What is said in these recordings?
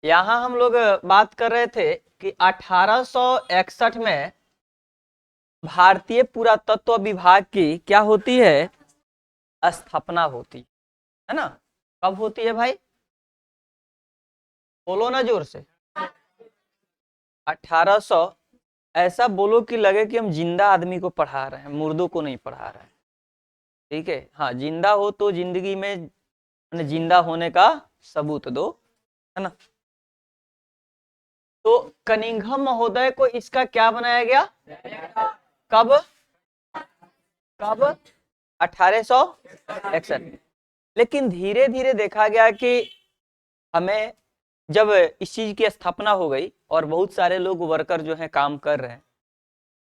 यहाँ हम लोग बात कर रहे थे कि 1861 में भारतीय पुरातत्व विभाग की क्या होती है, स्थापना होती है ना। कब होती है भाई, बोलो ना जोर से। 1800, ऐसा बोलो कि लगे कि हम जिंदा आदमी को पढ़ा रहे हैं, मुर्दों को नहीं पढ़ा रहे हैं। ठीक है, हाँ, जिंदा हो तो जिंदगी में जिंदा होने का सबूत दो, है ना। तो कनिंघम महोदय को इसका क्या बनाया गया, कब कब 1861। लेकिन धीरे धीरे देखा गया कि हमें, जब इस चीज की स्थापना हो गई और बहुत सारे लोग वर्कर जो हैं काम कर रहे हैं,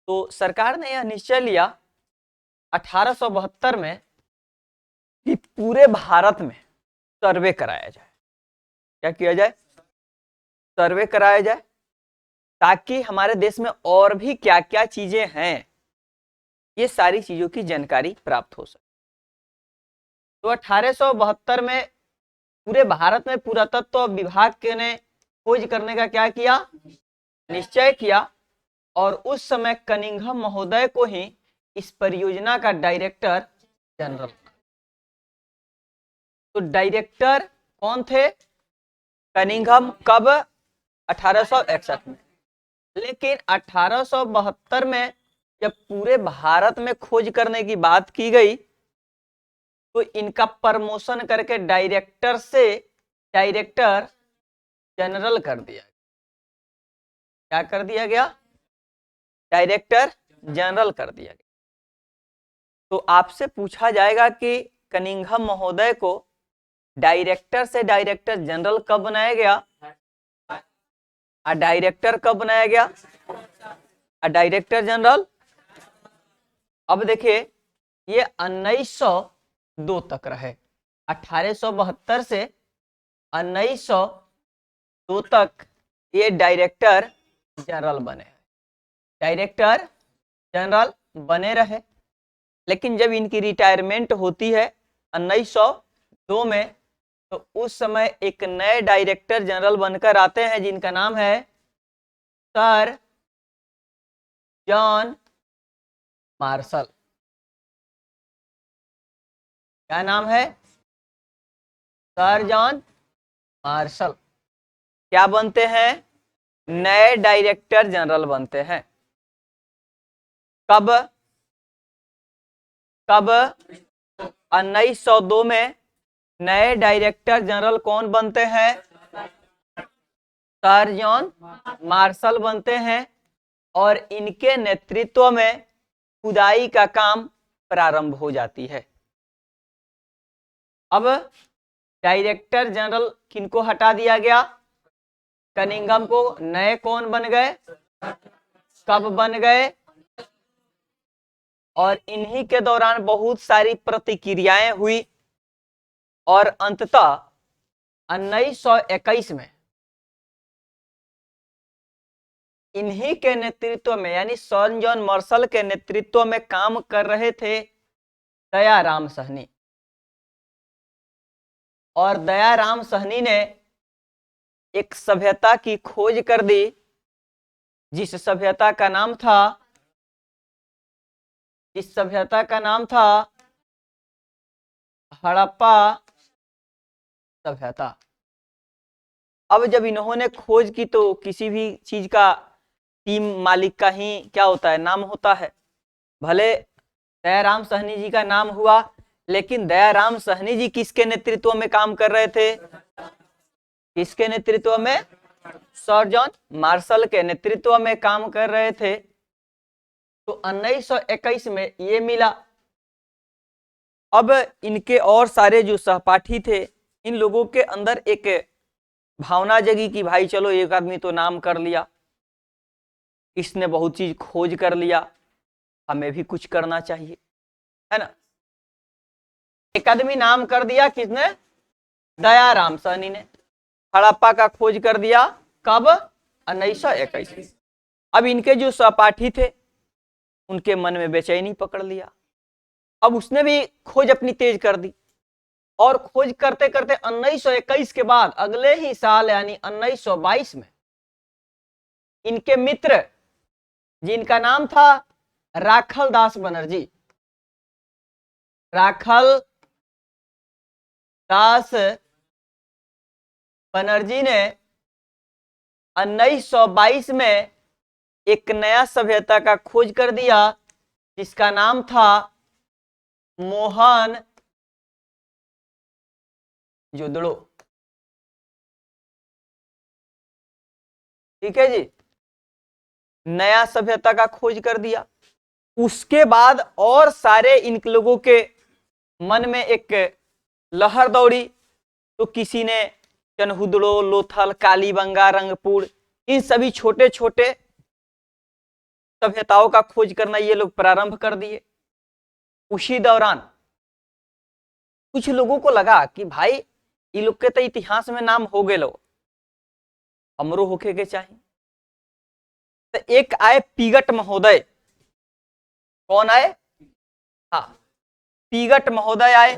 तो सरकार ने यह निश्चय लिया 1872 में कि पूरे भारत में सर्वे कराया जाए। क्या किया जाए, सर्वे कराया जाए, ताकि हमारे देश में और भी क्या क्या चीजें हैं, ये सारी चीजों की जानकारी प्राप्त हो सके। तो 1872 में पूरे भारत में पुरातत्व विभाग के ने खोज करने का क्या किया, निश्चय किया। और उस समय कनिंघम महोदय को ही इस परियोजना का डायरेक्टर जनरल। तो डायरेक्टर कौन थे, कनिंघम। कब, 1861 में। लेकिन 1872 में जब पूरे भारत में खोज करने की बात की गई, तो इनका प्रमोशन करके डायरेक्टर से डायरेक्टर जनरल कर दिया। क्या कर दिया गया, डायरेक्टर जनरल कर दिया गया। तो आपसे पूछा जाएगा कि कनिंघम महोदय को डायरेक्टर से डायरेक्टर जनरल कब बनाया गया, और डायरेक्टर कब बनाया गया, और डायरेक्टर जनरल। अब देखिए, ये 1902 तक रहे, 1872 से 1902 तक ये डायरेक्टर जनरल बने, डायरेक्टर जनरल बने रहे। लेकिन जब इनकी रिटायरमेंट होती है 1902 में, तो उस समय एक नए डायरेक्टर जनरल बनकर आते हैं, जिनका नाम है सर जॉन मार्शल। क्या नाम है, सर जॉन मार्शल। क्या बनते हैं, नए डायरेक्टर जनरल बनते हैं। कब कब 1902 में नए डायरेक्टर जनरल कौन बनते हैं, सर जॉन मार्शल बनते हैं। और इनके नेतृत्व में खुदाई का काम प्रारंभ हो जाती है। अब डायरेक्टर जनरल किनको हटा दिया गया, कनिंघम को। नए कौन बन गए, कब बन गए, और इन्हीं के दौरान बहुत सारी प्रतिक्रियाएं हुई। और अंततः 1921 में इन्हीं के नेतृत्व में, यानी सर जॉन मार्शल के नेतृत्व में काम कर रहे थे दयाराम साहनी। और दयाराम साहनी ने एक सभ्यता की खोज कर दी, जिस सभ्यता का नाम था, जिस सभ्यता का नाम था हड़प्पा सभ्यता। अब जब इन्होंने खोज की, तो किसी भी चीज का टीम मालिक का ही क्या होता है, नाम होता है। भले दयाराम साहनी जी का नाम हुआ, लेकिन दयाराम साहनी जी किसके नेतृत्व में काम कर रहे थे, किसके नेतृत्व में, सर जॉन मार्शल के नेतृत्व में काम कर रहे थे। तो 1921 में ये मिला। अब इनके और सारे जो सहपाठी थे, इन लोगों के अंदर एक भावना जगी कि भाई चलो, एक आदमी तो नाम कर लिया, इसने बहुत चीज खोज कर लिया, हमें भी कुछ करना चाहिए, है ना। एक आदमी नाम कर दिया, किसने, दयाराम साहनी ने। हड़प्पा का खोज कर दिया, कब, 1921 में। अब इनके जो सहपाठी थे, उनके मन में बेचैनी पकड़ लिया। अब उसने भी खोज अपनी तेज कर दी। और खोज करते करते 1921 के बाद अगले ही साल यानी 1922 में इनके मित्र जिनका नाम था राखल दास बनर्जी, राखल दास बनर्जी ने 1922 में एक नया सभ्यता का खोज कर दिया जिसका नाम था मोहन जोदड़ो। ठीक है जी, नया सभ्यता का खोज कर दिया। उसके बाद और सारे इन लोगों के मन में एक लहर दौड़ी, तो किसी ने चनहुदड़ो, लोथल, कालीबंगा, रंगपुर, इन सभी छोटे छोटे सभ्यताओं का खोज करना ये लोग प्रारंभ कर दिए। उसी दौरान कुछ लोगों को लगा कि भाई ये लोग के तो इतिहास में नाम हो गए, लो हमरो होके के चाहिए। तो एक आए पीगट महोदय। कौन आए? हाँ, पीगट महोदय आए।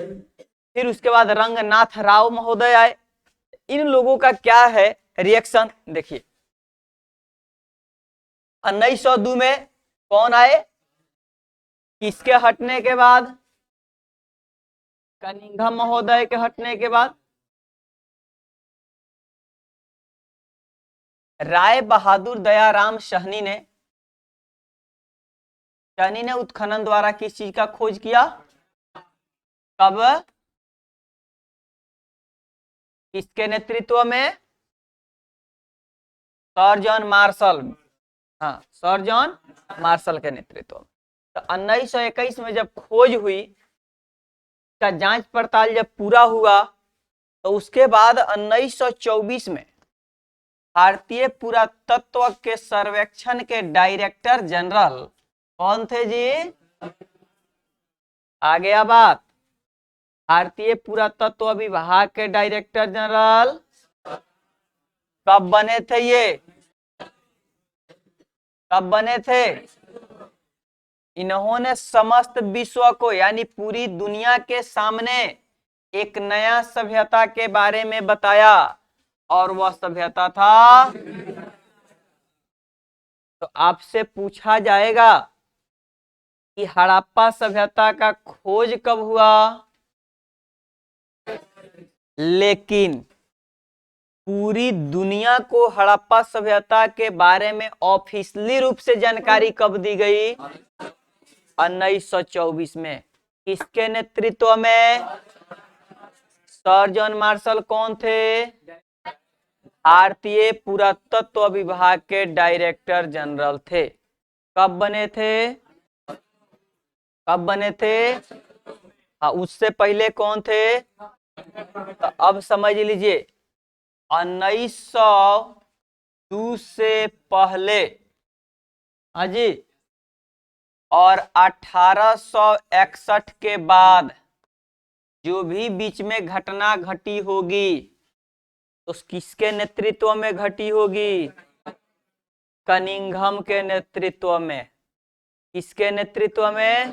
फिर उसके बाद रंगनाथ राव महोदय आए। इन लोगों का क्या है रिएक्शन देखिए। 1902 में कौन आए? किसके हटने के बाद? कनिंघम महोदय के हटने के बाद राय बहादुर दयाराम साहनी ने उत्खनन द्वारा किस चीज का खोज किया? कब? किसके नेतृत्व में? Sir John Marshall. हाँ, सर जॉन मार्शल के नेतृत्व में। तो 1921 में जब खोज हुई, का जांच पड़ताल जब पूरा हुआ, तो उसके बाद 1924 में भारतीय पुरातत्व के सर्वेक्षण के डायरेक्टर जनरल कौन थे जी? आ गया बात। भारतीय पुरातत्व विभाग के डायरेक्टर जनरल कब बने थे? ये कब बने थे? इन्होंने समस्त विश्व को यानी पूरी दुनिया के सामने एक नया सभ्यता के बारे में बताया, और वह सभ्यता था। तो आपसे पूछा जाएगा कि हड़प्पा सभ्यता का खोज कब हुआ? लेकिन पूरी दुनिया को हड़प्पा सभ्यता के बारे में ऑफिशियली रूप से जानकारी कब दी गई? 1924 में। किसके नेतृत्व में? सर जॉन मार्शल कौन थे? भारतीय पुरातत्व विभाग के डायरेक्टर जनरल थे। कब बने थे? कब बने थे? हाँ, उससे पहले कौन थे? तो अब समझ लीजिए, 1902 से पहले, हाँ जी, और 1861 के बाद जो भी बीच में घटना घटी होगी, तो किसके नेतृत्व में घटी होगी? कनिंघम के नेतृत्व में। किसके नेतृत्व में?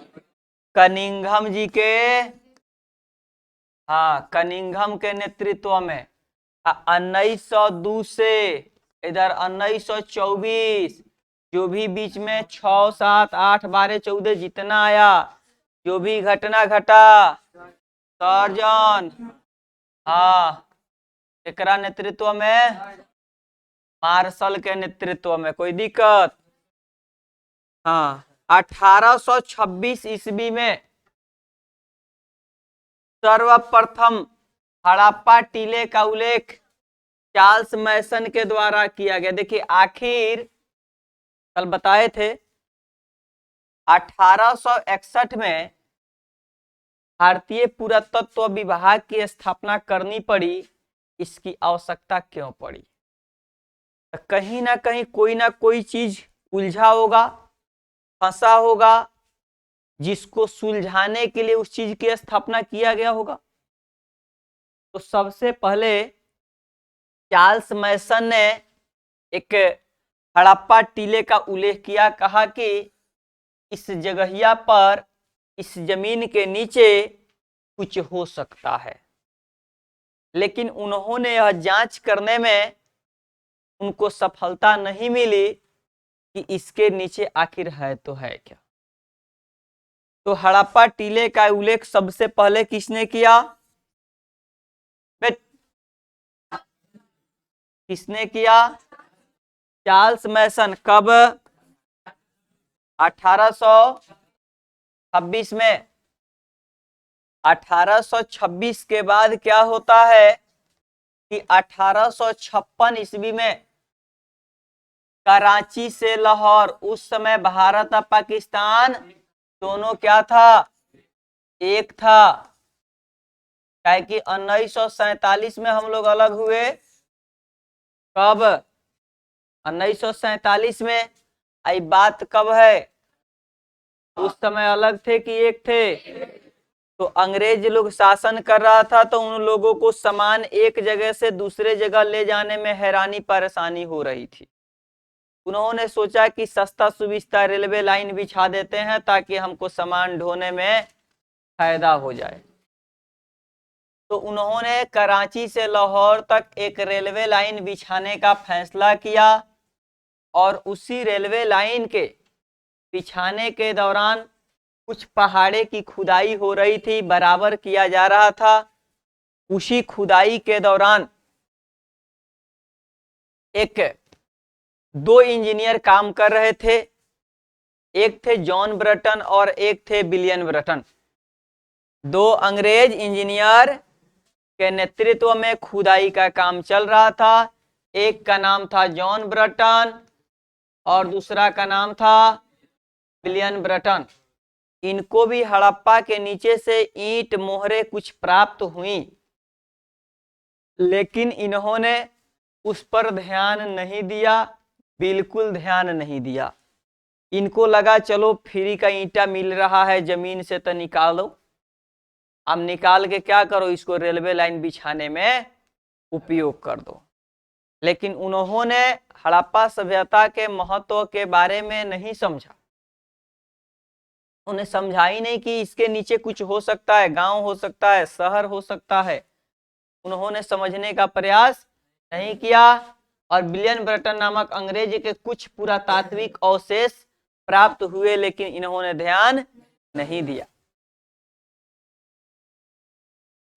कनिंघम जी के, हाँ, कनिंघम के नेतृत्व में। 1902 से इधर 1924, जो भी बीच में 6, 7, 8, 12, 14 जितना आया, जो भी घटना घटा, सर जॉन, हाँ, एकरा नेतृत्व में, मार्शल के नेतृत्व में। कोई दिक्कत? हाँ, 1826 ईस्वी में सर्वप्रथम हड़प्पा टीले का उल्लेख चार्ल्स मैसन के द्वारा किया गया। देखिए, आखिर कल बताए थे 1861 में भारतीय पुरातत्व विभाग की स्थापना करनी पड़ी। इसकी आवश्यकता क्यों पड़ी? तो कहीं ना कहीं कोई ना कोई चीज उलझा होगा, फंसा होगा, जिसको सुलझाने के लिए उस चीज की स्थापना किया गया होगा। तो सबसे पहले चार्ल्स मैसन ने एक हड़प्पा टीले का उल्लेख किया, कहा कि इस जगहिया पर, इस जमीन के नीचे कुछ हो सकता है। लेकिन उन्होंने यह जांच करने में उनको सफलता नहीं मिली कि इसके नीचे आखिर है तो है क्या। तो हड़प्पा टीले का उल्लेख सबसे पहले किसने किया? किसने किया? चार्ल्स मैसन। कब? 1826 में। 1826 के बाद क्या होता है कि 1856 ईस्वी में कराची से लाहौर, उस समय भारत और पाकिस्तान दोनों क्या था? एक था। क्या कि 1947 में हम लोग अलग हुए। कब? 1947 में। आई बात कब है? उस समय अलग थे कि एक थे? तो अंग्रेज लोग शासन कर रहा था तो उन लोगों को सामान एक जगह से दूसरे जगह ले जाने में हैरानी परेशानी हो रही थी। उन्होंने सोचा कि सस्ता सुविस्ता रेलवे लाइन बिछा देते हैं ताकि हमको सामान ढोने में फायदा हो जाए। तो उन्होंने कराची से लाहौर तक एक रेलवे लाइन बिछाने का फैसला किया और उसी रेलवे लाइन के बिछाने के दौरान कुछ पहाड़े की खुदाई हो रही थी, बराबर किया जा रहा था। उसी खुदाई के दौरान दो इंजीनियर काम कर रहे थे। एक थे जॉन ब्रटन और एक थे विलियम ब्रटन। दो अंग्रेज इंजीनियर के नेतृत्व में खुदाई का काम चल रहा था। एक का नाम था जॉन ब्रटन और दूसरा का नाम था विलियम ब्रटन। इनको भी हड़प्पा के नीचे से ईंट मोहरे कुछ प्राप्त हुई, लेकिन इन्होंने उस पर ध्यान नहीं दिया, बिल्कुल ध्यान नहीं दिया। इनको लगा चलो फ्री का ईंटा मिल रहा है जमीन से तो निकालो, अब निकाल के क्या करो, इसको रेलवे लाइन बिछाने में उपयोग कर दो। लेकिन उन्होंने हड़प्पा सभ्यता के महत्व के बारे में नहीं समझा। उन्हें समझा ही नहीं कि इसके नीचे कुछ हो सकता है, गांव हो सकता है, शहर हो सकता है। उन्होंने समझने का प्रयास नहीं किया और विलियम ब्रटन नामक अंग्रेज के कुछ पुरातात्विक अवशेष प्राप्त हुए, लेकिन इन्होंने ध्यान नहीं दिया।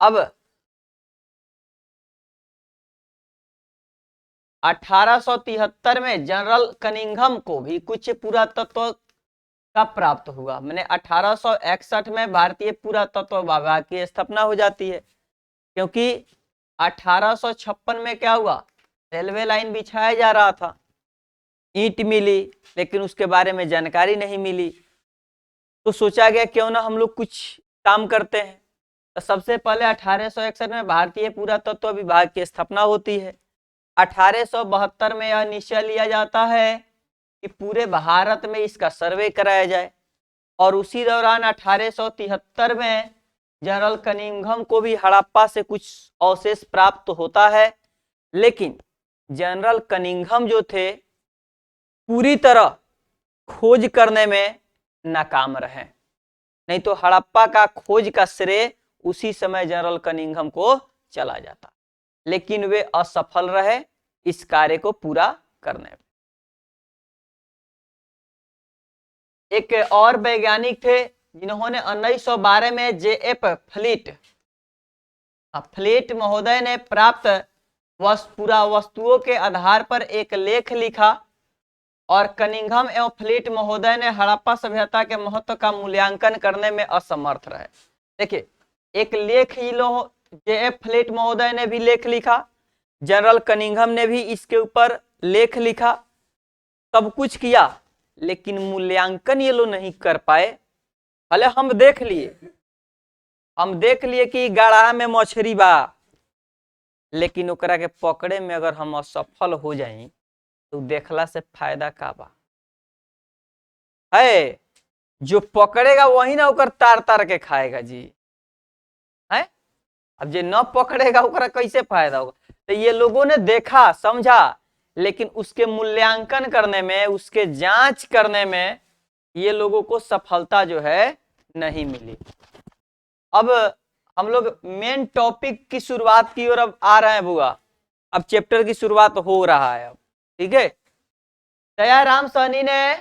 अब 1873 में जनरल कनिंघम को भी कुछ पुरातत्व का प्राप्त हुआ। मैंने 1861 में भारतीय पुरातत्व विभाग की स्थापना हो जाती है, क्योंकि 1856 में क्या हुआ, रेलवे लाइन बिछाया जा रहा था, ईंट मिली लेकिन उसके बारे में जानकारी नहीं मिली। तो सोचा गया क्यों ना हम लोग कुछ काम करते हैं। तो सबसे पहले 1861 में भारतीय पुरातत्व विभाग की स्थापना होती है। 1872 में यह निश्चय लिया जाता है कि पूरे भारत में इसका सर्वे कराया जाए और उसी दौरान 1873 में जनरल कनिंघम को भी हड़प्पा से कुछ अवशेष प्राप्त होता है, लेकिन जनरल कनिंघम जो थे पूरी तरह खोज करने में नाकाम रहे, नहीं तो हड़प्पा का खोज का श्रेय उसी समय जनरल कनिंघम को चला जाता, लेकिन वे असफल रहे इस कार्य को पूरा करने में। एक और वैज्ञानिक थे जिन्होंने 1912 में जेएफ फ्लीट महोदय ने प्राप्त पुरावस्तुओं के आधार पर एक लेख लिखा और कनिंघम एवं फ्लीट महोदय ने हड़प्पा सभ्यता के महत्व का मूल्यांकन करने में असमर्थ रहे। देखिए, एक लेख ही जेएफ फ्लीट महोदय ने भी लेख लिखा, जनरल कनिंघम ने भी इसके ऊपर लेख लिखा, सब कुछ किया, लेकिन मूल्यांकन ये लोग नहीं कर पाए। भले हम देख लिए कि गाढ़ा में मछली बा, लेकिन ओकरा के पकड़े में अगर हम असफल हो जाए तो देखला से फायदा का बा है? जो पकड़ेगा वही ना ओकर तार तार के खाएगा जी, है? अब जो न पकड़ेगा ओकरा कैसे फायदा होगा? तो ये लोगों ने देखा समझा, लेकिन उसके मूल्यांकन करने में, उसके जांच करने में ये लोगों को सफलता जो है नहीं मिली। अब हम लोग मेन टॉपिक की शुरुआत की ओर अब आ रहे हैं बुआ। अब चैप्टर की शुरुआत हो रहा है अब, ठीक है। दयाराम साहनी ने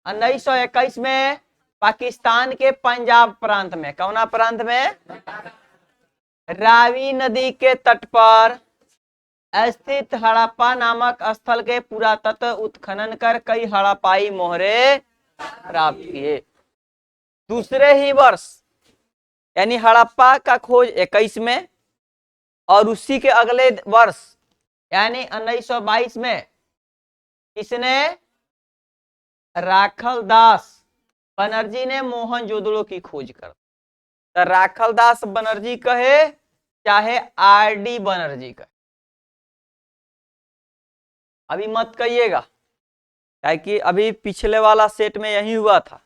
1921 में पाकिस्तान के पंजाब प्रांत में, कौना प्रांत में, रावी नदी के तट पर स्थित हड़प्पा नामक स्थल के पुरातत्व उत्खनन कर कई हड़प्पाई मोहरे प्राप्त किए। दूसरे ही वर्ष यानी हड़प्पा का खोज 21 में और उसी के अगले वर्ष यानी 1922 में इसने राखल दास बनर्जी ने मोहनजोदड़ो की खोज कर। तो राखल दास बनर्जी कहे चाहे आरडी बनर्जी कहे, अभी मत कहिएगा, कि अभी पिछले वाला सेट में यही हुआ था।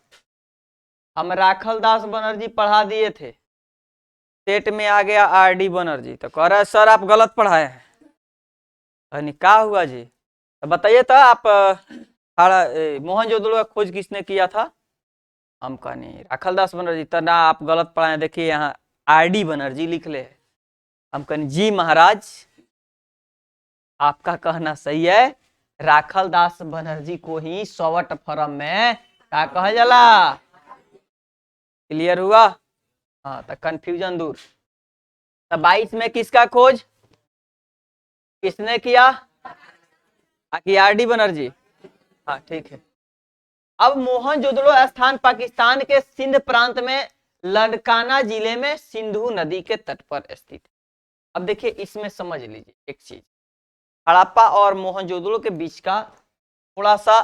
हम राखल दास बनर्जी पढ़ा दिए थे, सेट में आ गया आरडी बनर्जी, तो कह रहा है सर आप गलत पढ़ाए हैं। क्या हुआ जी, तो बताइए तो आप मोहनजोदड़ो का खोज किसने किया था? हम कहा नहीं राखल दास बनर्जी, तो ना आप गलत पढ़ाए, देखिए यहाँ आरडी बनर्जी लिख ले। हम कहें जी महाराज आपका कहना सही है, राखल दास बनर्जी को ही शॉर्ट फॉर्म में क्या कहा जाला। क्लियर हुआ? हाँ, तो कंफ्यूजन दूर। तो 22 में किसका खोज किसने किया? आरडी बनर्जी। हाँ ठीक है। अब मोहनजोदड़ो स्थान पाकिस्तान के सिंध प्रांत में लड़काना जिले में सिंधु नदी के तट पर स्थित है। अब देखिए इसमें समझ लीजिए एक चीज, हड़प्पा और मोहनजोदड़ो के बीच का थोड़ा सा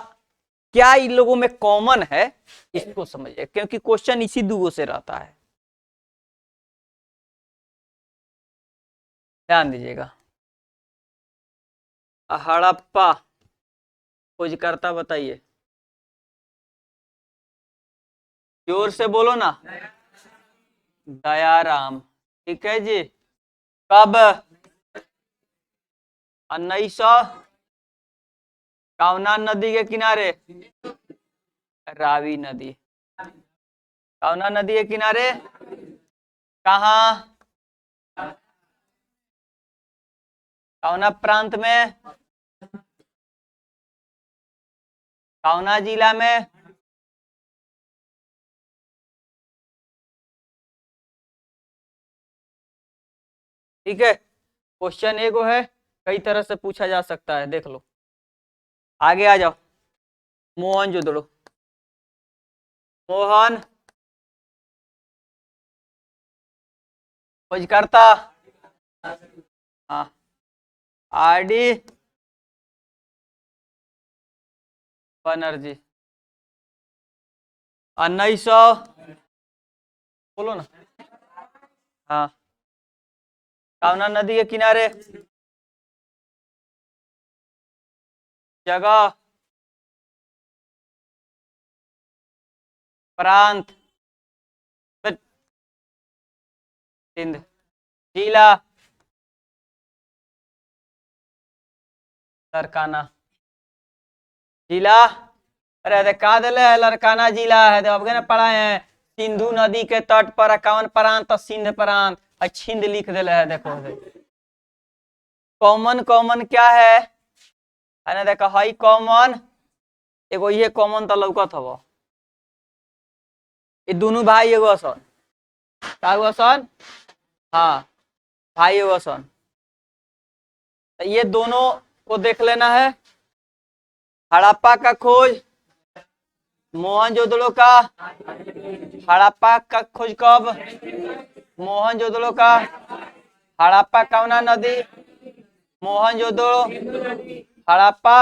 क्या इन लोगों में कॉमन है इसको समझिए, क्योंकि क्वेश्चन इसी दुगो से रहता है। ध्यान दीजिएगा, हड़प्पा खोजकर्ता बताइए, जोर से बोलो ना। दयाराम, ठीक है जी। कब? 1900, कावना नदी के किनारे, रावी नदी, कावना नदी के किनारे कहा, कावना प्रांत में, कावना जिला में, ठीक है। क्वेश्चन एगो है, कई तरह से पूछा जा सकता है, देख लो। आगे आ जाओ, मोहनजोदड़ो, मोहन खोजकर्ता, हाँ, आरडी बनर्जी, 1900, बोलो ना। हाँ, कावना नदी के किनारे, जगह, प्रांत, सिंध, जिला लड़काना, जिला, अरे का दिले है लड़काना जिला है, तो अब पढ़ाए हैं सिंधु नदी के तट पर कौन प्रांत, सिंध प्रांत, छिंद लिख दिले है। देखो कॉमन कॉमन क्या है, अरे देखो हाई कॉमन एगो ये कॉमन तो लौकत हव, ये दोनों भाई एगो सन, का हुआ सन, हाँ भाई एगो सन, तो ये दोनों को देख लेना है। हड़प्पा का खोज मोहनजोदड़ो का, हड़प्पा का खोज कब, मोहनजोदड़ो का, हड़प्पा कावना नदी, मोहनजोदड़ो, हड़प्पा,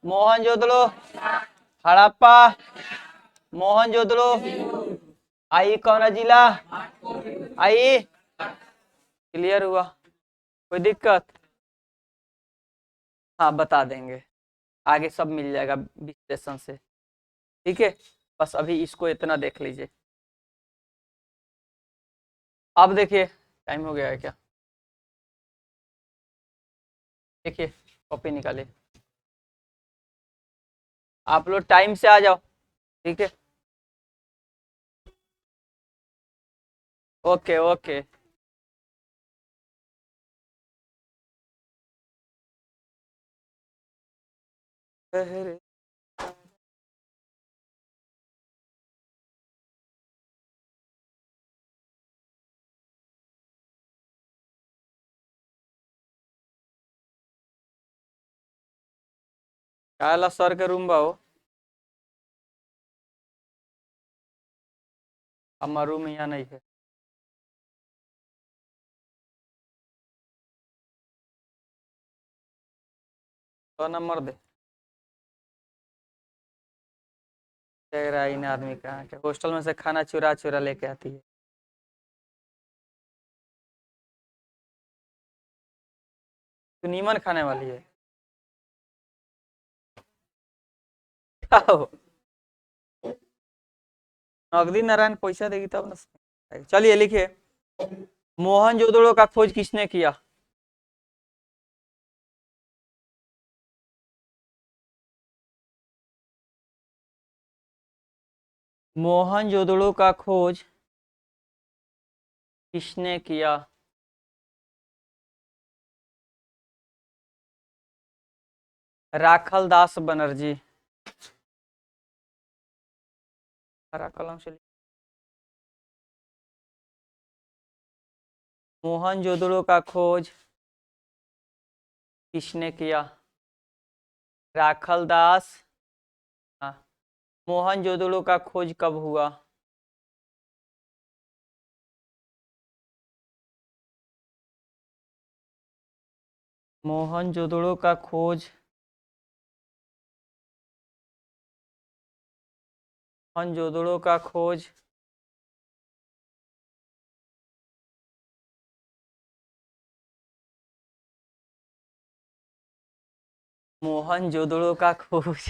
मोहनजोदड़ो, हड़प्पा, मोहनजोदड़ो, आई कौन जिला, आई। क्लियर हुआ? कोई दिक्कत? हाँ बता देंगे, आगे सब मिल जाएगा विश्लेषण से, ठीक है। बस अभी इसको इतना देख लीजिए। अब देखिए टाइम हो गया है क्या, देखिए कॉपी निकालिए, आप लोग टाइम से आ जाओ, ठीक है। Okay okay. पहरे काला सर के रूम बाओ। हमारा रूम यहाँ नहीं है। तो नंबर दे। कह रहा है इन आदमी का कि हॉस्टल में से खाना चुरा चुरा लेके आती है। तू नीमन खाने वाली है। क्या हो? नगदी नारायण पैसा देगी तब ना। चलिए लिखिए। मोहनजोदड़ो का खोज किसने किया? मोहनजोदड़ो का खोज किसने किया? राखल दास बनर्जी। हरा कलम से। मोहनजोदड़ो का खोज किसने किया? राखल दास। हाँ। मोहनजोदड़ो का खोज कब हुआ? मोहनजोदड़ो का खोज मोहनजोदड़ो का खोज मोहनजोदड़ो का खोज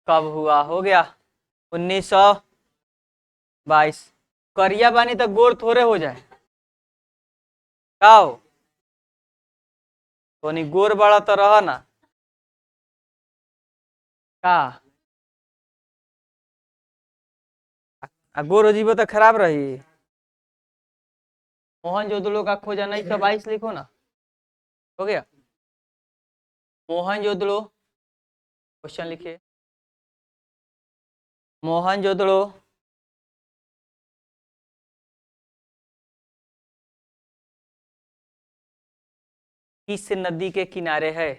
कब हुआ? हो गया 1922। करिया बानी तो गोर थोड़े हो जाए। का हो? तो नहीं गोर बड़ा तो रह ना। का आ गोर हो जीवो तो खराब रही। मोहनजोदड़ो का खोज 1922 लिखो ना। हो गया। मोहनजोदड़ो। क्वेश्चन लिखिए। मोहनजोदड़ो किस नदी के किनारे है?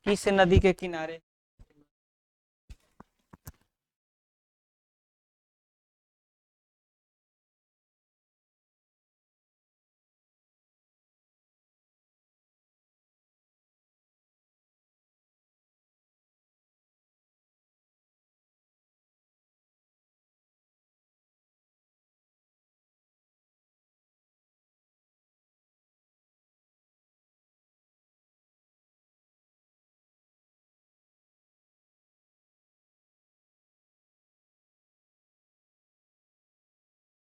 किस नदी के किनारे?